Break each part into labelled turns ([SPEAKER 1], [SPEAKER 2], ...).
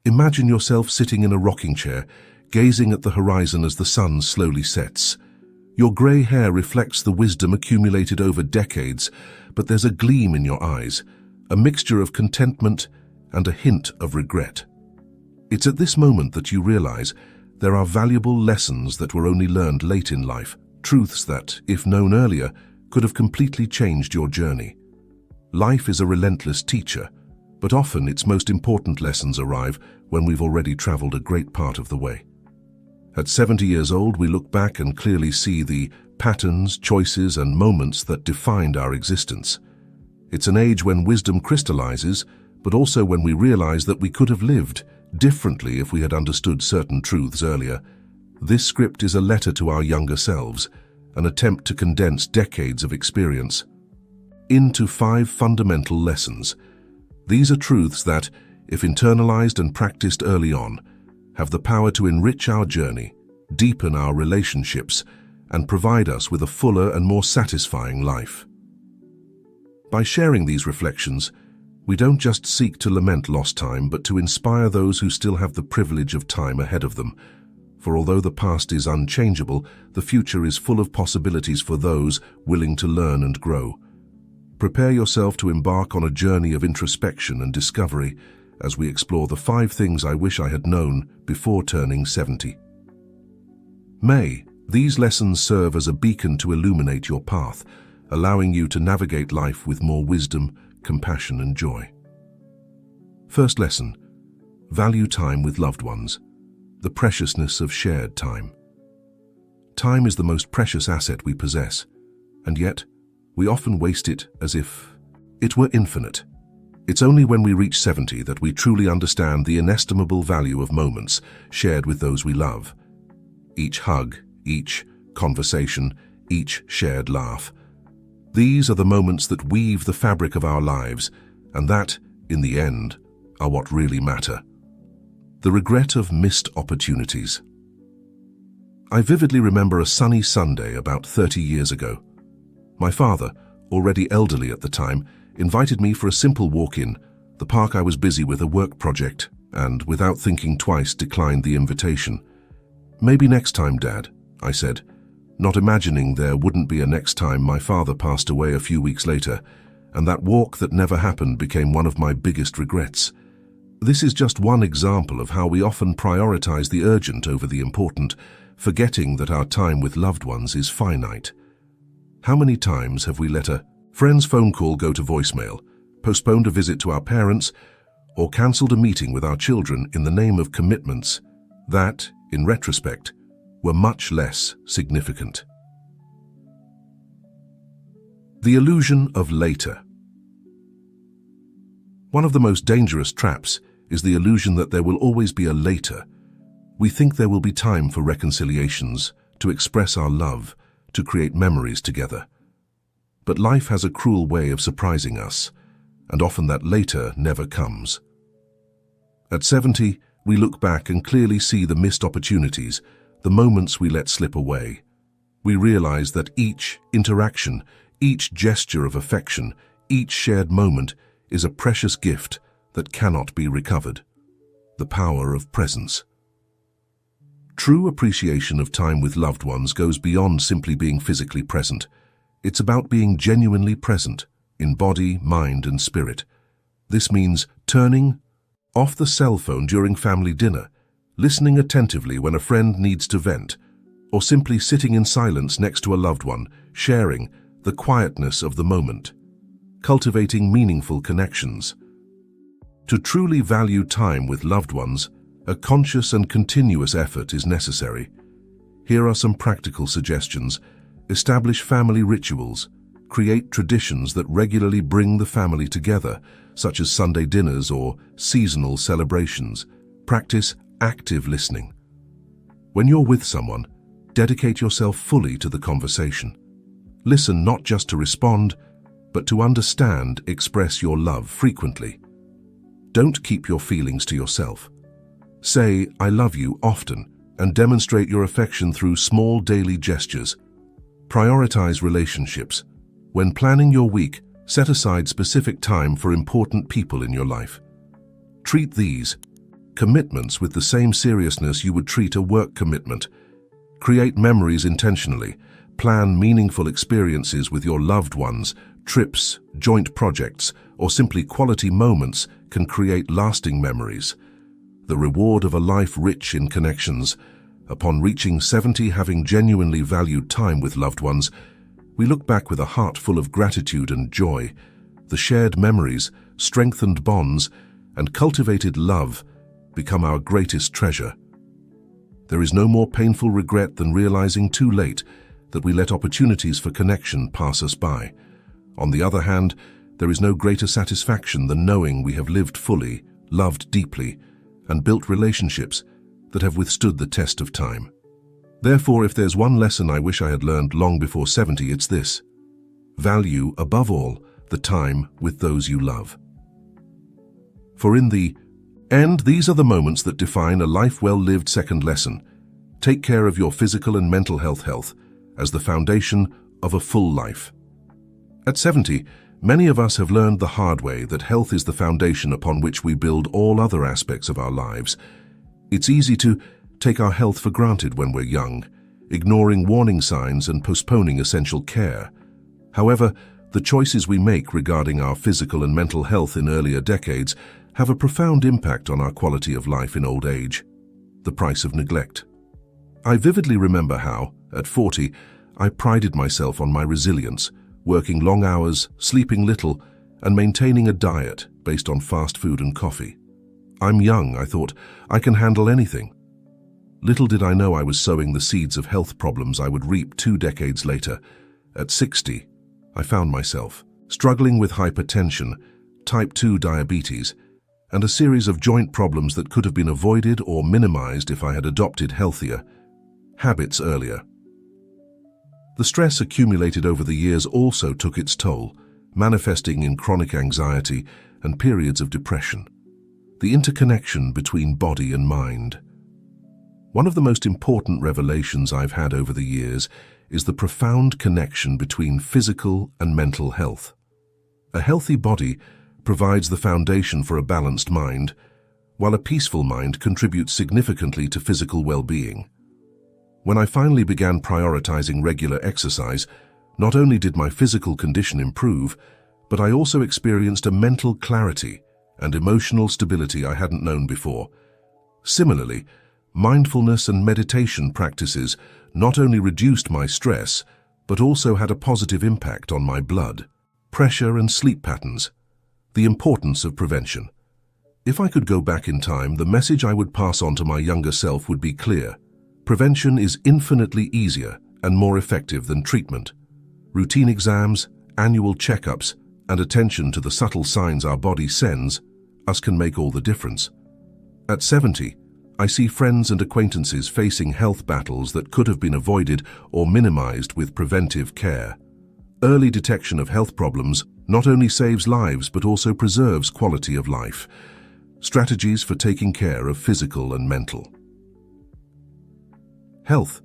[SPEAKER 1] Imagine yourself sitting in a rocking chair, gazing at the horizon as the sun slowly sets. Your grey hair reflects the wisdom accumulated over decades, but there's a gleam in your eyes, a mixture of contentment and a hint of regret. It's at this moment that you realize there are valuable lessons that were only learned late in life, truths that, if known earlier, could have completely changed your journey. Life is a relentless teacher, but often its most important lessons arrive when we've already traveled a great part of the way. At 70 years old, we look back and clearly see the patterns, choices, and moments that defined our existence. It's an age when wisdom crystallizes, but also when we realize that we could have lived differently if we had understood certain truths earlier. This script is a letter to our younger selves, an attempt to condense decades of experience into 5 fundamental lessons. These are truths that, if internalized and practiced early on, have the power to enrich our journey, deepen our relationships, and provide us with a fuller and more satisfying life. By sharing these reflections, we don't just seek to lament lost time, but to inspire those who still have the privilege of time ahead of them. For although the past is unchangeable, the future is full of possibilities for those willing to learn and grow. Prepare yourself to embark on a journey of introspection and discovery as we explore the 5 things I wish I had known before turning 70. May these lessons serve as a beacon to illuminate your path, allowing you to navigate life with more wisdom, compassion, and joy. First lesson: value time with loved ones. The preciousness of shared time. Time is the most precious asset we possess, and yet we often waste it as if it were infinite. It's only when we reach 70 that we truly understand the inestimable value of moments shared with those we love. Each hug, each conversation, each shared laugh. These are the moments that weave the fabric of our lives, and that, in the end, are what really matter. The regret of missed opportunities. I vividly remember a sunny Sunday about 30 years ago. My father, already elderly at the time, invited me for a simple walk-in the park. I was busy with a work project and, without thinking twice, declined the invitation. "Maybe next time, Dad," I said, not imagining there wouldn't be a next time. My father passed away a few weeks later, and that walk that never happened became one of my biggest regrets. This is just one example of how we often prioritize the urgent over the important, forgetting that our time with loved ones is finite. How many times have we let a friend's phone call go to voicemail, postponed a visit to our parents, or cancelled a meeting with our children in the name of commitments that, in retrospect, were much less significant? The illusion of later. One of the most dangerous traps is the illusion that there will always be a later. We think there will be time for reconciliations, to express our love, to create memories together. But life has a cruel way of surprising us, and often that later never comes. At 70, we look back and clearly see the missed opportunities, the moments we let slip away. We realize that each interaction, each gesture of affection, each shared moment is a precious gift that cannot be recovered. The power of presence. True appreciation of time with loved ones goes beyond simply being physically present. It's about being genuinely present, in body, mind, and spirit. This means turning off the cell phone during family dinner, listening attentively when a friend needs to vent, or simply sitting in silence next to a loved one, sharing the quietness of the moment. Cultivating meaningful connections. To truly value time with loved ones, a conscious and continuous effort is necessary. Here are some practical suggestions. Establish family rituals. Create traditions that regularly bring the family together, such as Sunday dinners or seasonal celebrations. Practice active listening. When you're with someone, dedicate yourself fully to the conversation. Listen not just to respond, but to understand. Express your love frequently. Don't keep your feelings to yourself. Say, "I love you" often, and demonstrate your affection through small daily gestures. Prioritize relationships. When planning your week, set aside specific time for important people in your life. Treat these commitments with the same seriousness you would treat a work commitment. Create memories intentionally. Plan meaningful experiences with your loved ones. Trips, joint projects, or simply quality moments can create lasting memories. The reward of a life rich in connections. Upon reaching 70, having genuinely valued time with loved ones, we look back with a heart full of gratitude and joy. The shared memories, strengthened bonds, and cultivated love become our greatest treasure. There is no more painful regret than realizing too late that we let opportunities for connection pass us by. On the other hand, there is no greater satisfaction than knowing we have lived fully, loved deeply, and built relationships that have withstood the test of time. Therefore, if there's one lesson I wish I had learned long before 70, it's this: value, above all, the time with those you love. For in the end, these are the moments that define a life well lived. Second lesson: take care of your physical and mental health as the foundation of a full life. At 70, many of us have learned the hard way that health is the foundation upon which we build all other aspects of our lives. It's easy to take our health for granted when we're young, ignoring warning signs and postponing essential care. However, the choices we make regarding our physical and mental health in earlier decades have a profound impact on our quality of life in old age. The price of neglect. I vividly remember how, at 40, I prided myself on my resilience, working long hours, sleeping little, and maintaining a diet based on fast food and coffee. I'm young, I thought. I can handle anything. Little did I know I was sowing the seeds of health problems I would reap 2 decades later. At 60, I found myself struggling with hypertension, type 2 diabetes, and a series of joint problems that could have been avoided or minimized if I had adopted healthier habits earlier. The stress accumulated over the years also took its toll, manifesting in chronic anxiety and periods of depression. The interconnection between body and mind. One of the most important revelations I've had over the years is the profound connection between physical and mental health. A healthy body provides the foundation for a balanced mind, while a peaceful mind contributes significantly to physical well-being. When I finally began prioritizing regular exercise, not only did my physical condition improve, but I also experienced a mental clarity and emotional stability I hadn't known before. Similarly, mindfulness and meditation practices not only reduced my stress, but also had a positive impact on my blood pressure and sleep patterns. The importance of prevention. If I could go back in time, the message I would pass on to my younger self would be clear. Prevention is infinitely easier and more effective than treatment. Routine exams, annual checkups, and attention to the subtle signs our body sends us can make all the difference. At 70, I see friends and acquaintances facing health battles that could have been avoided or minimized with preventive care. Early detection of health problems not only saves lives but also preserves quality of life. Strategies for taking care of physical and mental health.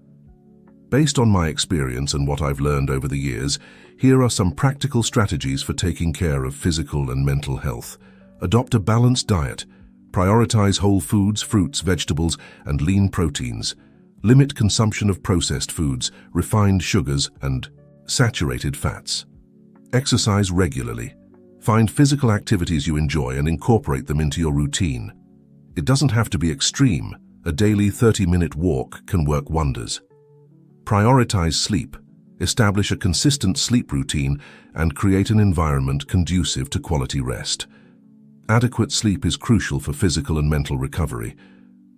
[SPEAKER 1] Based on my experience and what I've learned over the years, here are some practical strategies for taking care of physical and mental health. Adopt a balanced diet. Prioritize whole foods, fruits, vegetables, and lean proteins. Limit consumption of processed foods, refined sugars, and saturated fats. Exercise regularly. Find physical activities you enjoy and incorporate them into your routine. It doesn't have to be extreme. A daily 30-minute walk can work wonders. Prioritize sleep. Establish a consistent sleep routine and create an environment conducive to quality rest. Adequate sleep is crucial for physical and mental recovery.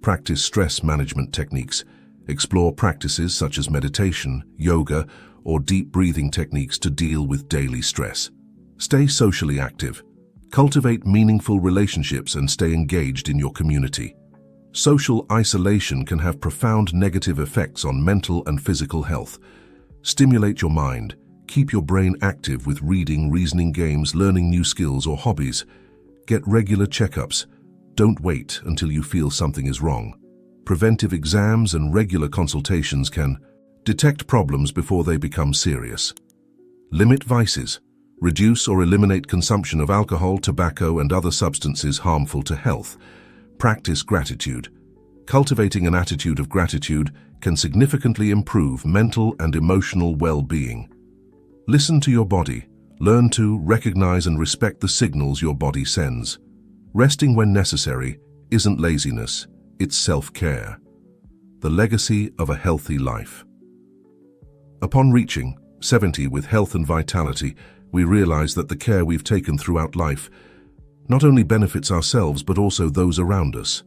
[SPEAKER 1] Practice stress management techniques. Explore practices such as meditation, yoga, or deep breathing techniques to deal with daily stress. Stay socially active. Cultivate meaningful relationships and stay engaged in your community. Social isolation can have profound negative effects on mental and physical health. Stimulate your mind. Keep your brain active with reading, reasoning games, learning new skills or hobbies. Get regular checkups. Don't wait until you feel something is wrong. Preventive exams and regular consultations can detect problems before they become serious. Limit vices. Reduce or eliminate consumption of alcohol, tobacco, and other substances harmful to health. Practice gratitude. Cultivating an attitude of gratitude can significantly improve mental and emotional well-being. Listen to your body. Learn to recognize and respect the signals your body sends. Resting when necessary isn't laziness, it's self-care. The legacy of a healthy life. Upon reaching 70 with health and vitality, we realize that the care we've taken throughout life not only benefits ourselves but also those around us.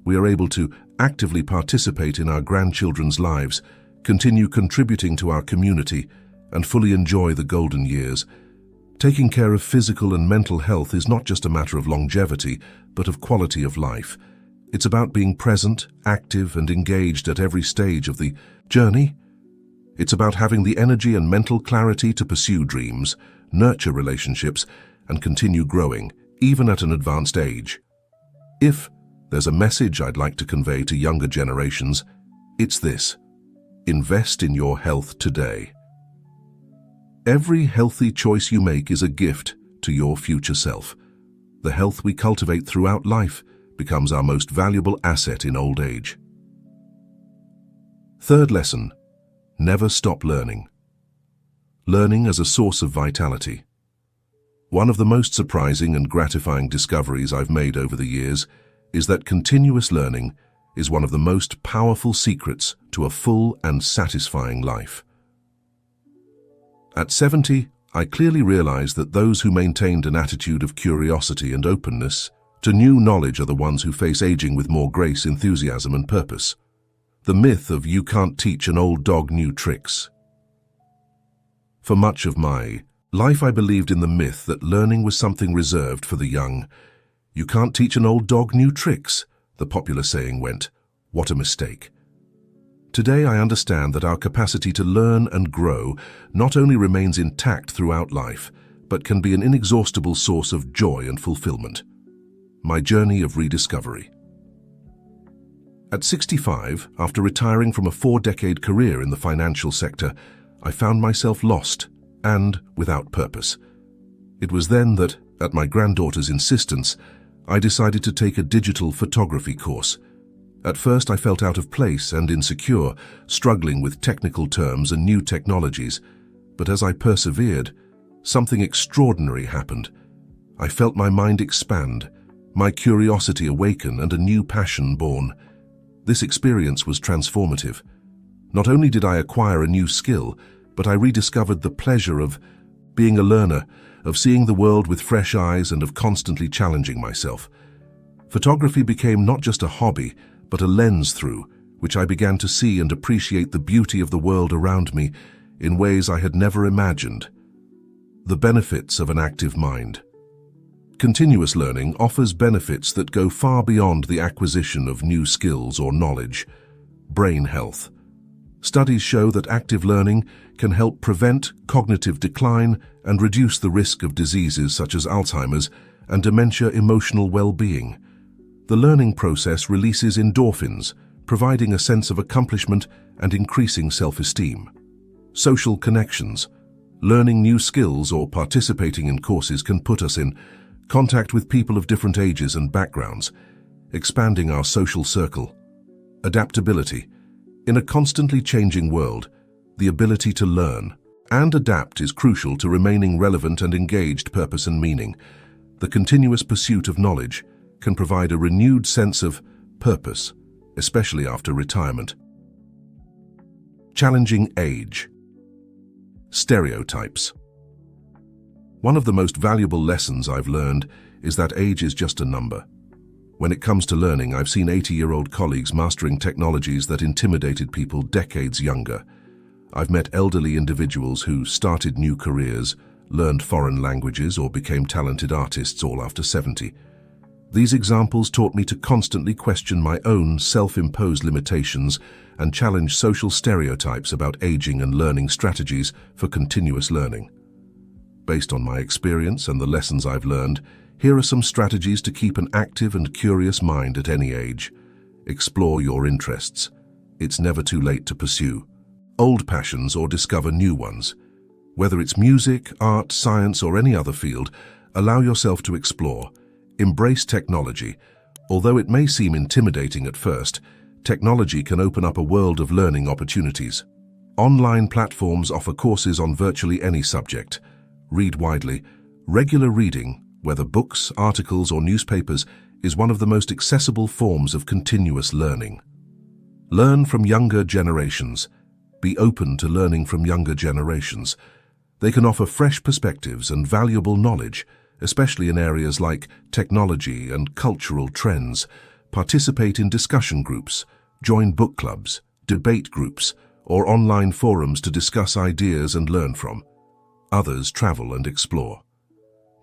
[SPEAKER 1] We are able to actively participate in our grandchildren's lives, continue contributing to our community, and fully enjoy the golden years. Taking care of physical and mental health is not just a matter of longevity, but of quality of life. It's about being present, active, and engaged at every stage of the journey. It's about having the energy and mental clarity to pursue dreams, nurture relationships, and continue growing, even at an advanced age. If there's a message I'd like to convey to younger generations, it's this: invest in your health today. Every healthy choice you make is a gift to your future self. The health we cultivate throughout life becomes our most valuable asset in old age. Third lesson: never stop learning. Learning as a source of vitality. One of the most surprising and gratifying discoveries I've made over the years is that continuous learning is one of the most powerful secrets to a full and satisfying life. At 70, I clearly realized that those who maintained an attitude of curiosity and openness to new knowledge are the ones who face aging with more grace, enthusiasm, and purpose. The myth of "you can't teach an old dog new tricks." For much of my life, I believed in the myth that learning was something reserved for the young. "You can't teach an old dog new tricks," the popular saying went. What a mistake. Today, I understand that our capacity to learn and grow not only remains intact throughout life, but can be an inexhaustible source of joy and fulfillment. My journey of rediscovery. At 65, after retiring from a 4-decade career in the financial sector, I found myself lost and without purpose. It was then that, at my granddaughter's insistence, I decided to take a digital photography course. At first, I felt out of place and insecure, struggling with technical terms and new technologies. But as I persevered, something extraordinary happened. I felt my mind expand, my curiosity awaken, and a new passion born. This experience was transformative. Not only did I acquire a new skill, but I rediscovered the pleasure of being a learner, of seeing the world with fresh eyes, and of constantly challenging myself. Photography became not just a hobby, but a lens through which I began to see and appreciate the beauty of the world around me in ways I had never imagined. The benefits of an active mind. Continuous learning offers benefits that go far beyond the acquisition of new skills or knowledge. Brain health. Studies show that active learning can help prevent cognitive decline and reduce the risk of diseases such as Alzheimer's and dementia. Emotional well-being. The learning process releases endorphins, providing a sense of accomplishment and increasing self-esteem. Social connections. Learning new skills or participating in courses can put us in contact with people of different ages and backgrounds, expanding our social circle. Adaptability. In a constantly changing world, the ability to learn and adapt is crucial to remaining relevant and engaged. Purpose and meaning. The continuous pursuit of knowledge can provide a renewed sense of purpose, especially after retirement. Challenging age. Stereotypes. One of the most valuable lessons I've learned is that age is just a number. When it comes to learning, I've seen 80-year-old colleagues mastering technologies that intimidated people decades younger. I've met elderly individuals who started new careers, learned foreign languages, or became talented artists all after 70. These examples taught me to constantly question my own self-imposed limitations and challenge social stereotypes about aging and learning strategies for continuous learning. Based on my experience and the lessons I've learned, here are some strategies to keep an active and curious mind at any age. Explore your interests. It's never too late to pursue old passions or discover new ones. Whether it's music, art, science, or any other field, allow yourself to explore. Embrace technology. Although it may seem intimidating at first, technology can open up a world of learning opportunities. Online platforms offer courses on virtually any subject. Read widely. Regular reading, whether books, articles, or newspapers, is one of the most accessible forms of continuous learning. Learn from younger generations. Be open to learning from younger generations. They can offer fresh perspectives and valuable knowledge, especially in areas like technology and cultural trends. Participate in discussion groups, join book clubs, debate groups, or online forums to discuss ideas and learn from. Others travel and explore.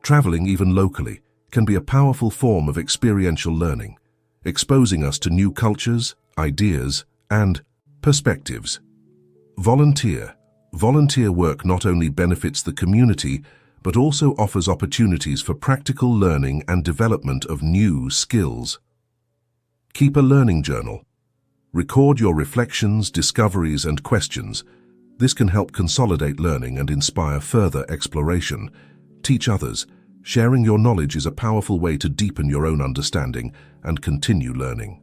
[SPEAKER 1] Traveling, even locally, can be a powerful form of experiential learning, exposing us to new cultures, ideas, and perspectives. Volunteer. Volunteer work not only benefits the community, but also offers opportunities for practical learning and development of new skills. Keep a learning journal. Record your reflections, discoveries, and questions. This can help consolidate learning and inspire further exploration. Teach others. Sharing your knowledge is a powerful way to deepen your own understanding and continue learning.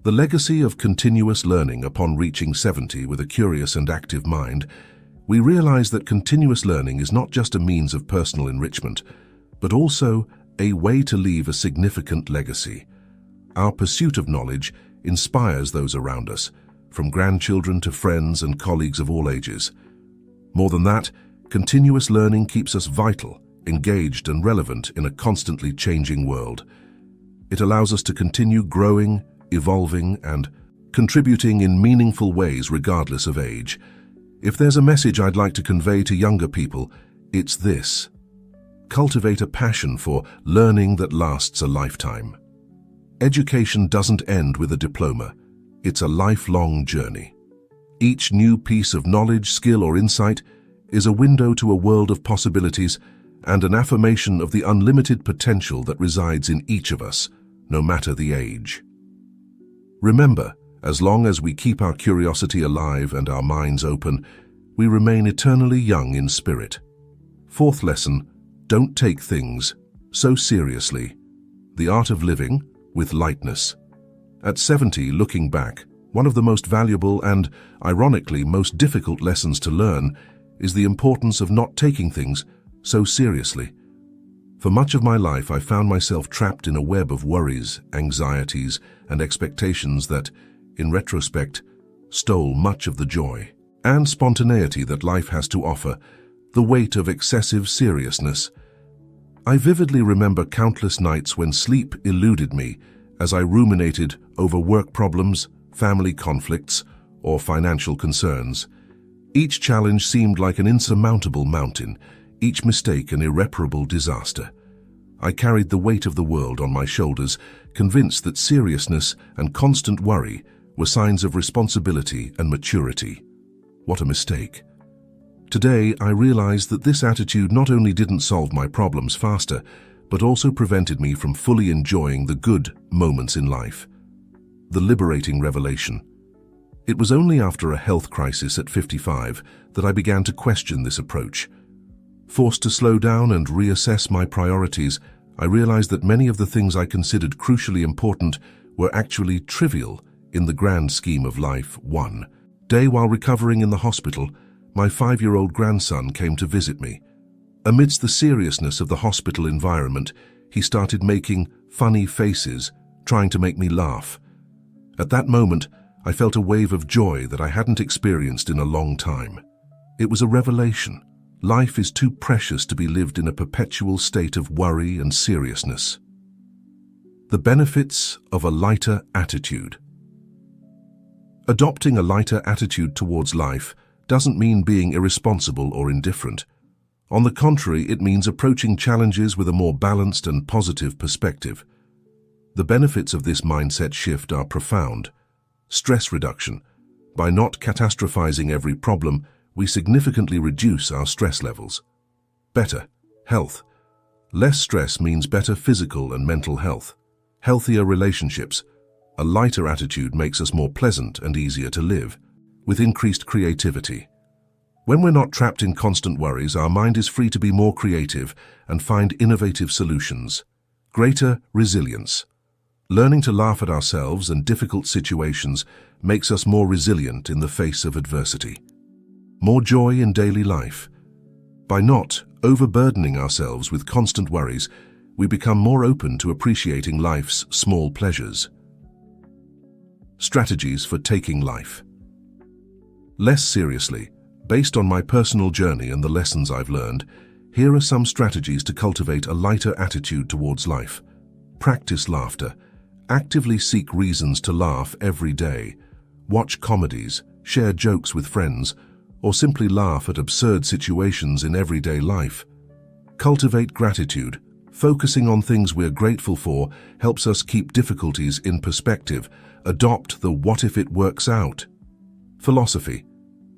[SPEAKER 1] The legacy of continuous learning. Upon reaching 70 with a curious and active mind, we realize that continuous learning is not just a means of personal enrichment, but also a way to leave a significant legacy. Our pursuit of knowledge inspires those around us, from grandchildren to friends and colleagues of all ages. More than that, continuous learning keeps us vital, engaged, and relevant in a constantly changing world. It allows us to continue growing, evolving, and contributing in meaningful ways regardless of age. If there's a message I'd like to convey to younger people, it's this: cultivate a passion for learning that lasts a lifetime. Education doesn't end with a diploma. It's a lifelong journey. Each new piece of knowledge, skill, or insight is a window to a world of possibilities and an affirmation of the unlimited potential that resides in each of us, no matter the age. Remember, as long as we keep our curiosity alive and our minds open, we remain eternally young in spirit. Fourth lesson: don't take things so seriously. The art of living with lightness. At 70, looking back, one of the most valuable and, ironically, most difficult lessons to learn is the importance of not taking things so seriously. For much of my life, I found myself trapped in a web of worries, anxieties, and expectations that, in retrospect, stole much of the joy and spontaneity that life has to offer. The weight of excessive seriousness. I vividly remember countless nights when sleep eluded me as I ruminated over work problems, family conflicts, or financial concerns. Each challenge seemed like an insurmountable mountain, each mistake an irreparable disaster. I carried the weight of the world on my shoulders, convinced that seriousness and constant worry were signs of responsibility and maturity. What a mistake. Today, I realize that this attitude not only didn't solve my problems faster, but also prevented me from fully enjoying the good moments in life. The liberating revelation. It was only after a health crisis at 55 that I began to question this approach. Forced to slow down and reassess my priorities, I realized that many of the things I considered crucially important were actually trivial in the grand scheme of life. One day, while recovering in the hospital, my 5-year-old grandson came to visit me. Amidst the seriousness of the hospital environment, he started making funny faces, trying to make me laugh. At that moment, I felt a wave of joy that I hadn't experienced in a long time. It was a revelation. Life is too precious to be lived in a perpetual state of worry and seriousness. The benefits of a lighter attitude. Adopting a lighter attitude towards life doesn't mean being irresponsible or indifferent. On the contrary, it means approaching challenges with a more balanced and positive perspective. The benefits of this mindset shift are profound. Stress reduction. By not catastrophizing every problem, we significantly reduce our stress levels. Better health. Less stress means better physical and mental health. Healthier relationships. A lighter attitude makes us more pleasant and easier to live, with increased creativity. When we're not trapped in constant worries, our mind is free to be more creative and find innovative solutions. Greater resilience. Learning to laugh at ourselves and difficult situations makes us more resilient in the face of adversity. More joy in daily life. By not overburdening ourselves with constant worries, we become more open to appreciating life's small pleasures. Strategies for taking life less seriously. Based on my personal journey and the lessons I've learned, here are some strategies to cultivate a lighter attitude towards life. Practice laughter. Actively seek reasons to laugh every day. Watch comedies, share jokes with friends, or simply laugh at absurd situations in everyday life. Cultivate gratitude. Focusing on things we're grateful for helps us keep difficulties in perspective. Adopt the "what if it works out" philosophy.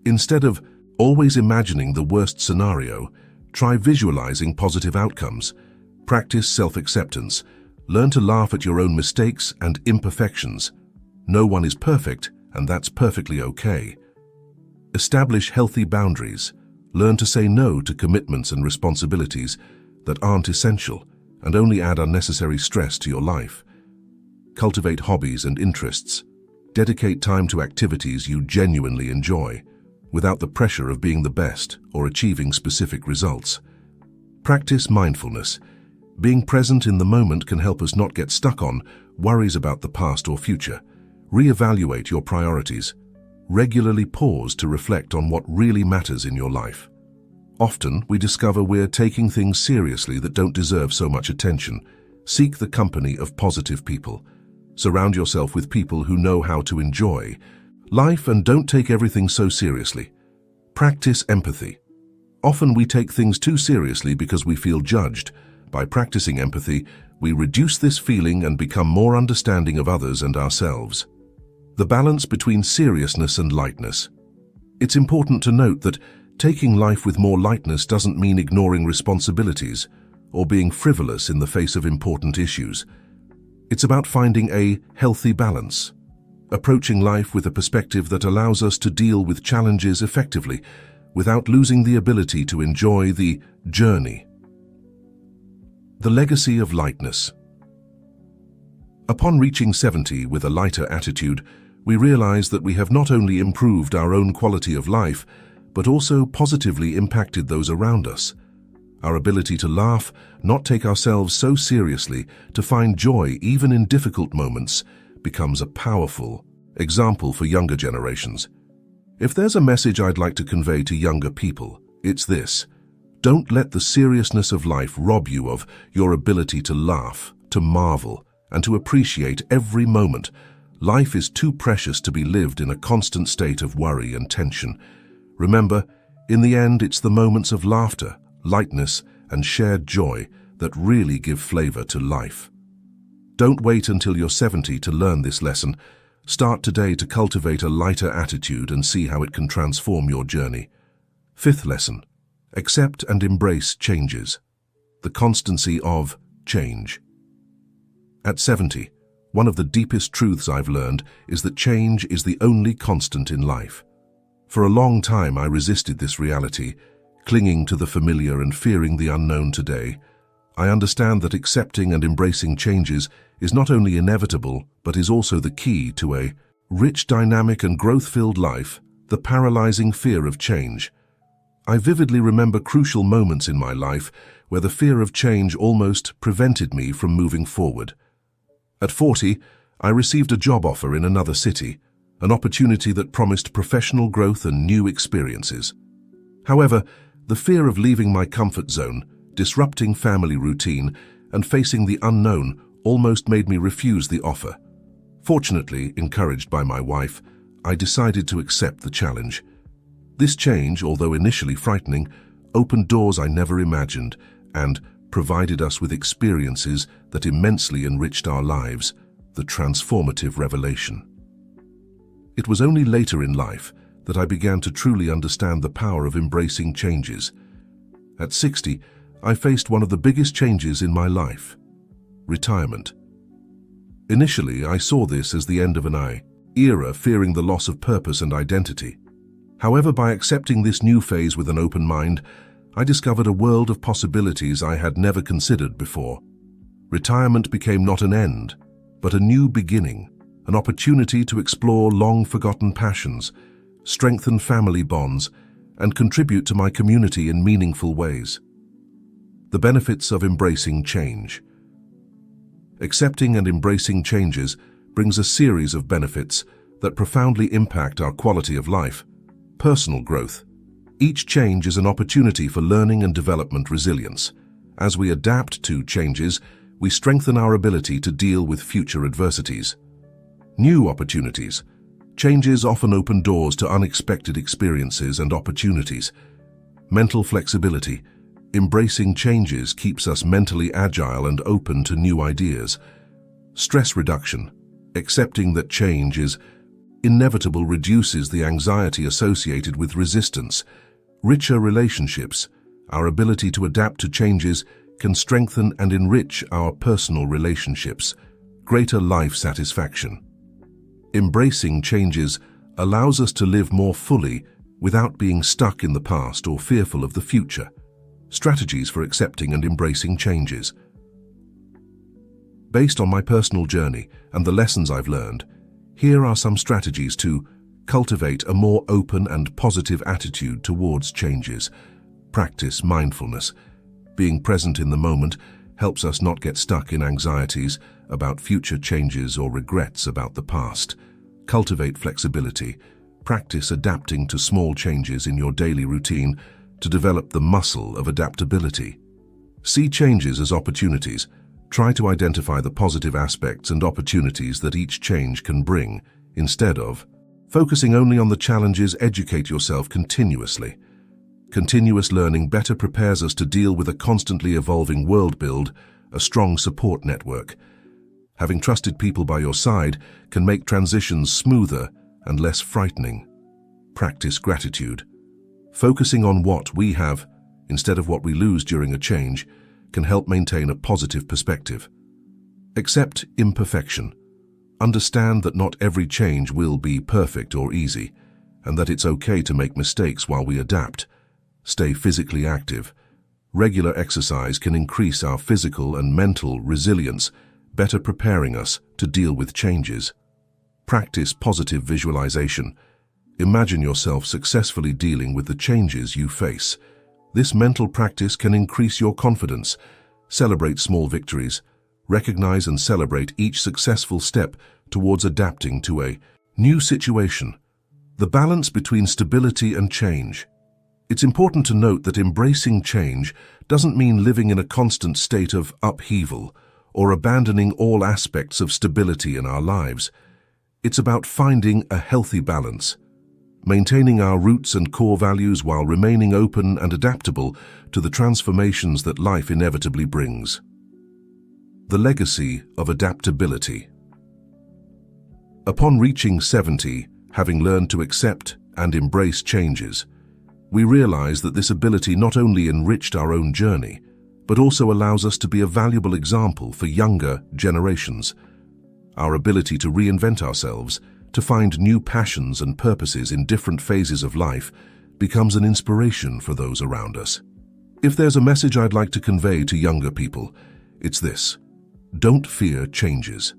[SPEAKER 1] Instead of always imagining the worst scenario, try visualizing positive outcomes. Practice self-acceptance. Learn to laugh at your own mistakes and imperfections. No one is perfect, and that's perfectly okay. Establish healthy boundaries. Learn to say no to commitments and responsibilities that aren't essential and only add unnecessary stress to your life. Cultivate hobbies and interests. Dedicate time to activities you genuinely enjoy, without the pressure of being the best or achieving specific results. Practice mindfulness. Being present in the moment can help us not get stuck on worries about the past or future. Reevaluate your priorities. Regularly pause to reflect on what really matters in your life. Often, we discover we're taking things seriously that don't deserve so much attention. Seek the company of positive people. Surround yourself with people who know how to enjoy life and don't take everything so seriously. Practice empathy. Often we take things too seriously because we feel judged. By practicing empathy, we reduce this feeling and become more understanding of others and ourselves. The balance between seriousness and lightness. It's important to note that taking life with more lightness doesn't mean ignoring responsibilities or being frivolous in the face of important issues. It's about finding a healthy balance, approaching life with a perspective that allows us to deal with challenges effectively without losing the ability to enjoy the journey. The legacy of lightness. Upon reaching 70 with a lighter attitude, we realize that we have not only improved our own quality of life, but also positively impacted those around us. Our ability to laugh, not take ourselves so seriously, to find joy even in difficult moments, becomes a powerful example for younger generations. If there's a message I'd like to convey to younger people, it's this: don't let the seriousness of life rob you of your ability to laugh, to marvel, and to appreciate every moment. Life is too precious to be lived in a constant state of worry and tension. Remember, in the end, it's the moments of laughter, lightness, and shared joy that really give flavor to life. Don't wait until you're 70 to learn this lesson. Start today to cultivate a lighter attitude and see how it can transform your journey. Fifth lesson: accept and embrace changes. The constancy of change. At 70, one of the deepest truths I've learned is that change is the only constant in life. For a long time, I resisted this reality, clinging to the familiar and fearing the unknown. Today, I understand that accepting and embracing changes is not only inevitable, but is also the key to a rich, dynamic, and growth-filled life. The paralyzing fear of change. I vividly remember crucial moments in my life where the fear of change almost prevented me from moving forward. At 40, I received a job offer in another city, an opportunity that promised professional growth and new experiences. However, the fear of leaving my comfort zone, disrupting family routine, and facing the unknown almost made me refuse the offer. Fortunately, encouraged by my wife, I decided to accept the challenge. This change, although initially frightening, opened doors I never imagined and provided us with experiences that immensely enriched our lives, the transformative revelation. It was only later in life that I began to truly understand the power of embracing changes. At 60, I faced one of the biggest changes in my life: retirement. Initially, I saw this as the end of an era, fearing the loss of purpose and identity. However, by accepting this new phase with an open mind, I discovered a world of possibilities I had never considered before. Retirement became not an end, but a new beginning, an opportunity to explore long-forgotten passions, strengthen family bonds, and contribute to my community in meaningful ways. The benefits of embracing change. Accepting and embracing changes brings a series of benefits that profoundly impact our quality of life. Personal growth. Each change is an opportunity for learning and development resilience. As we adapt to changes, we strengthen our ability to deal with future adversities. New opportunities. Changes often open doors to unexpected experiences and opportunities. Mental flexibility. Embracing changes keeps us mentally agile and open to new ideas. Stress reduction. Accepting that change is inevitable reduces the anxiety associated with resistance. Richer relationships. Our ability to adapt to changes can strengthen and enrich our personal relationships. Greater life satisfaction. Embracing changes allows us to live more fully without being stuck in the past or fearful of the future. Strategies for accepting and embracing changes. Based on my personal journey and the lessons I've learned, here are some strategies to cultivate a more open and positive attitude towards changes. Practice mindfulness. Being present in the moment helps us not get stuck in anxieties about future changes or regrets about the past. Cultivate flexibility. Practice adapting to small changes in your daily routine to develop the muscle of adaptability. See changes as opportunities. Try to identify the positive aspects and opportunities that each change can bring, instead of focusing only on the challenges. Educate yourself continuously. Continuous learning better prepares us to deal with a constantly evolving world. Build a strong support network. Having trusted people by your side can make transitions smoother and less frightening. Practice gratitude. Focusing on what we have instead of what we lose during a change can help maintain a positive perspective. Accept imperfection. Understand that not every change will be perfect or easy, and that it's okay to make mistakes while we adapt. Stay physically active. Regular exercise can increase our physical and mental resilience, better preparing us to deal with changes. Practice positive visualization. Imagine yourself successfully dealing with the changes you face. This mental practice can increase your confidence. Celebrate small victories. Recognize and celebrate each successful step towards adapting to a new situation. The balance between stability and change. It's important to note that embracing change doesn't mean living in a constant state of upheaval or abandoning all aspects of stability in our lives. It's about finding a healthy balance, maintaining our roots and core values while remaining open and adaptable to the transformations that life inevitably brings. The legacy of adaptability. Upon reaching 70, having learned to accept and embrace changes, we realize that this ability not only enriched our own journey, but also allows us to be a valuable example for younger generations. Our ability to reinvent ourselves, to find new passions and purposes in different phases of life, becomes an inspiration for those around us. If there's a message I'd like to convey to younger people, it's this: don't fear changes.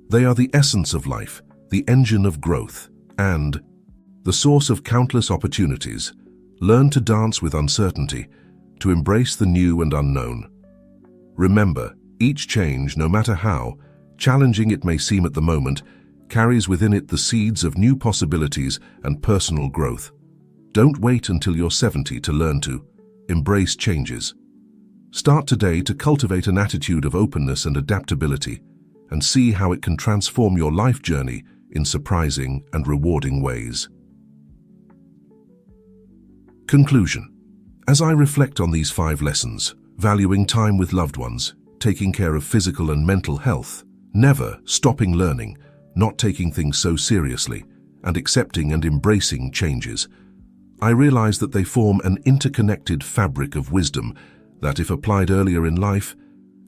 [SPEAKER 1] They are the essence of life, the engine of growth, and the source of countless opportunities. Learn to dance with uncertainty, to embrace the new and unknown. Remember, each change, no matter how challenging it may seem at the moment, carries within it the seeds of new possibilities and personal growth. Don't wait until you're 70 to learn to embrace changes. Start today to cultivate an attitude of openness and adaptability, and see how it can transform your life journey in surprising and rewarding ways. Conclusion. As I reflect on these 5 lessons, valuing time with loved ones, taking care of physical and mental health, never stopping learning, not taking things so seriously, and accepting and embracing changes, I realize that they form an interconnected fabric of wisdom that, if applied earlier in life,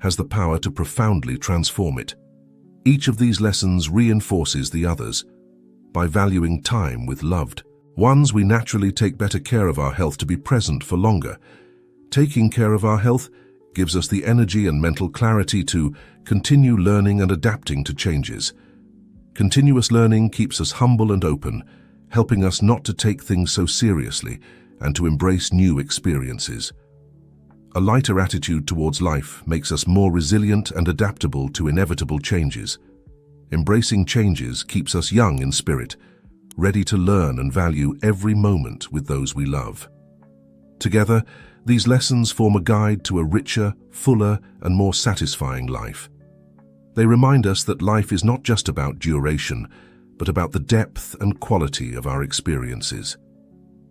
[SPEAKER 1] has the power to profoundly transform it. Each of these lessons reinforces the others. By valuing time with loved ones, we naturally take better care of our health to be present for longer. Taking care of our health gives us the energy and mental clarity to continue learning and adapting to changes. Continuous learning keeps us humble and open, helping us not to take things so seriously and to embrace new experiences. A lighter attitude towards life makes us more resilient and adaptable to inevitable changes. Embracing changes keeps us young in spirit, ready to learn and value every moment with those we love. Together, these lessons form a guide to a richer, fuller, and more satisfying life. They remind us that life is not just about duration, but about the depth and quality of our experiences.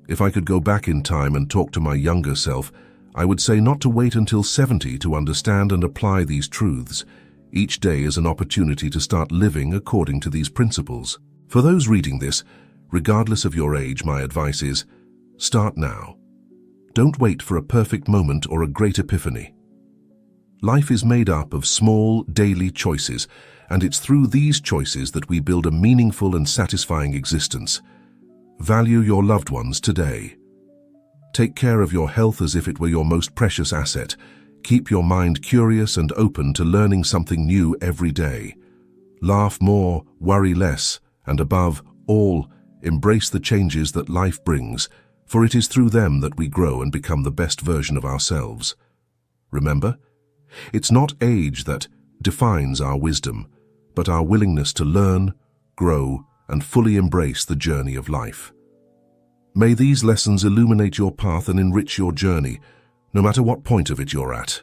[SPEAKER 1] If I could go back in time and talk to my younger self, I would say not to wait until 70 to understand and apply these truths. Each day is an opportunity to start living according to these principles. For those reading this, regardless of your age, my advice is, start now. Don't wait for a perfect moment or a great epiphany. Life is made up of small, daily choices, and it's through these choices that we build a meaningful and satisfying existence. Value your loved ones today. Take care of your health as if it were your most precious asset. Keep your mind curious and open to learning something new every day. Laugh more, worry less, and above all, embrace the changes that life brings, for it is through them that we grow and become the best version of ourselves. Remember, it's not age that defines our wisdom, but our willingness to learn, grow, and fully embrace the journey of life. May these lessons illuminate your path and enrich your journey, no matter what point of it you're at.